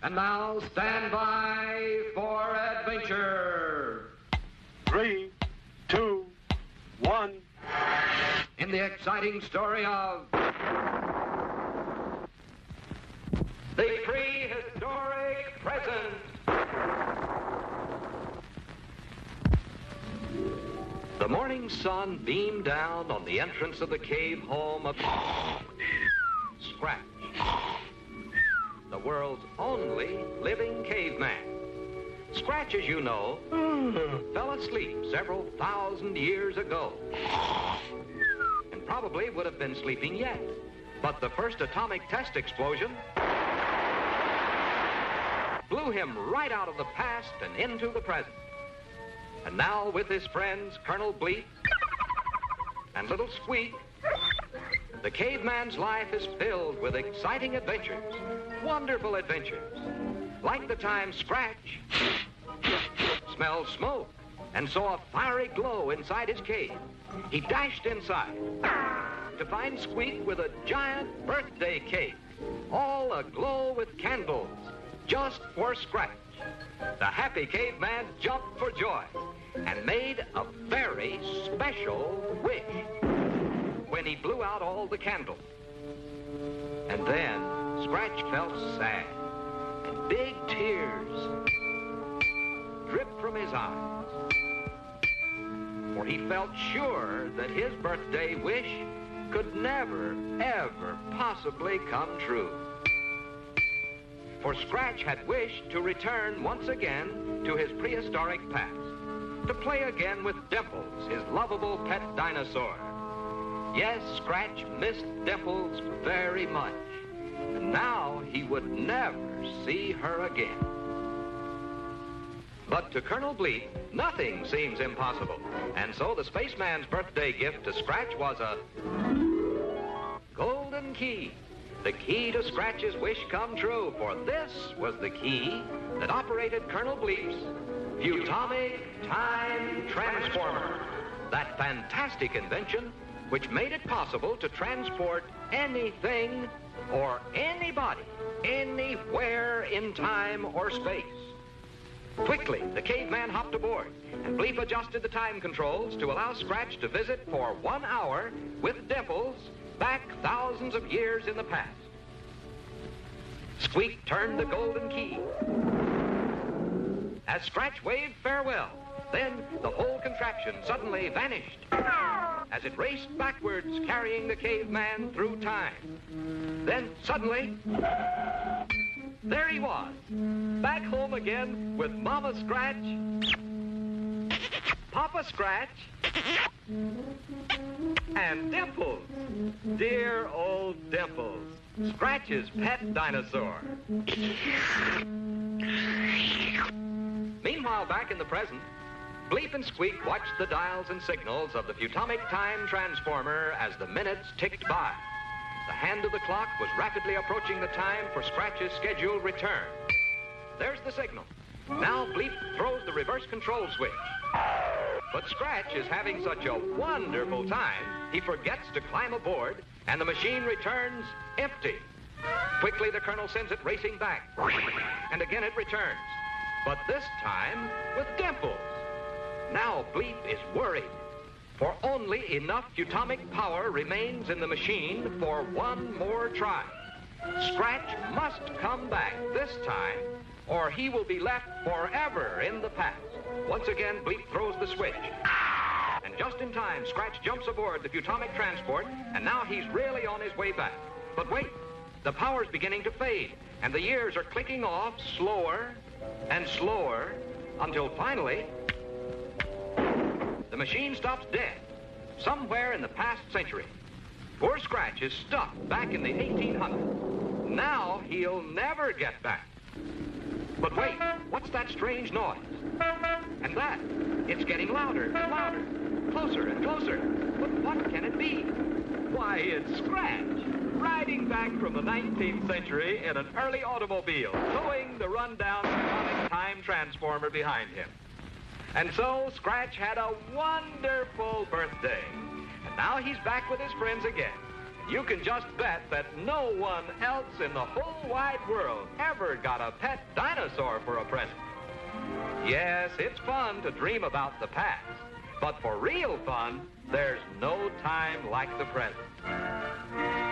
And now stand by for adventure. 3, 2, 1. In the exciting story of the prehistoric present. The morning sun beamed down on the entrance of the cave home of Scratch, the world's only living caveman. Scratch, as you know, fell asleep several thousand years ago, and probably would have been sleeping yet. But the first atomic test explosion blew him right out of the past and into the present. And now, with his friends, Colonel Bleep and little Squeak, the caveman's life is filled with exciting adventures, wonderful adventures, like the time Scratch smelled smoke and saw a fiery glow inside his cave. He dashed inside to find Squeak with a giant birthday cake, all aglow with candles, just for Scratch. The happy caveman jumped for joy and made a very special wish when he blew out all the candles. And then Scratch felt sad, and big tears dripped from his eyes, for he felt sure that his birthday wish could never, ever possibly come true. For Scratch had wished to return once again to his prehistoric past, to play again with Dimples, his lovable pet dinosaur. Yes, Scratch missed Dimples very much, and now he would never see her again. But to Colonel Bleep, nothing seems impossible, and so the spaceman's birthday gift to Scratch was a golden key. The key to Scratch's wish come true, for this was the key that operated Colonel Bleep's Futomic Time Transformer, that fantastic invention which made it possible to transport anything or anybody anywhere in time or space. Quickly, the caveman hopped aboard, and Bleep adjusted the time controls to allow Scratch to visit for 1 hour with Dimples back thousands of years in the past. Squeak turned the golden key as Scratch waved farewell. Then the whole contraption suddenly vanished as it raced backwards, carrying the caveman through time. Then suddenly, there he was, back home again with Mama Scratch, Papa Scratch, and Dimples, dear old Dimples, Scratch's pet dinosaur. Meanwhile, back in the present, Bleep and Squeak watched the dials and signals of the Futomic Time Transformer as the minutes ticked by. The hand of the clock was rapidly approaching the time for Scratch's scheduled return. There's the signal. Now Bleep throws the reverse control switch. But Scratch is having such a wonderful time, he forgets to climb aboard, and the machine returns empty. Quickly, the Colonel sends it racing back. And again it returns, but this time with Dimples. Now Bleep is worried, for only enough Futomic power remains in the machine for one more try. Scratch must come back this time, or he will be left forever in the past. Once again, Bleep throws the switch. And just in time, Scratch jumps aboard the Futomic transport, and now he's really on his way back. But wait, the power's beginning to fade, and the years are clicking off slower and slower, until finally, the machine stops dead, somewhere in the past century. Poor Scratch is stuck back in the 1800s. Now he'll never get back. But wait, what's that strange noise? And that, it's getting louder and louder, closer and closer. But what can it be? Why, it's Scratch, riding back from the 19th century in an early automobile, towing the rundown Futomic Time Transformer behind him. And so Scratch had a wonderful birthday. And now he's back with his friends again. you can just bet that no one else in the whole wide world ever got a pet dinosaur for a present. Yes, it's fun to dream about the past, but for real fun, there's no time like the present.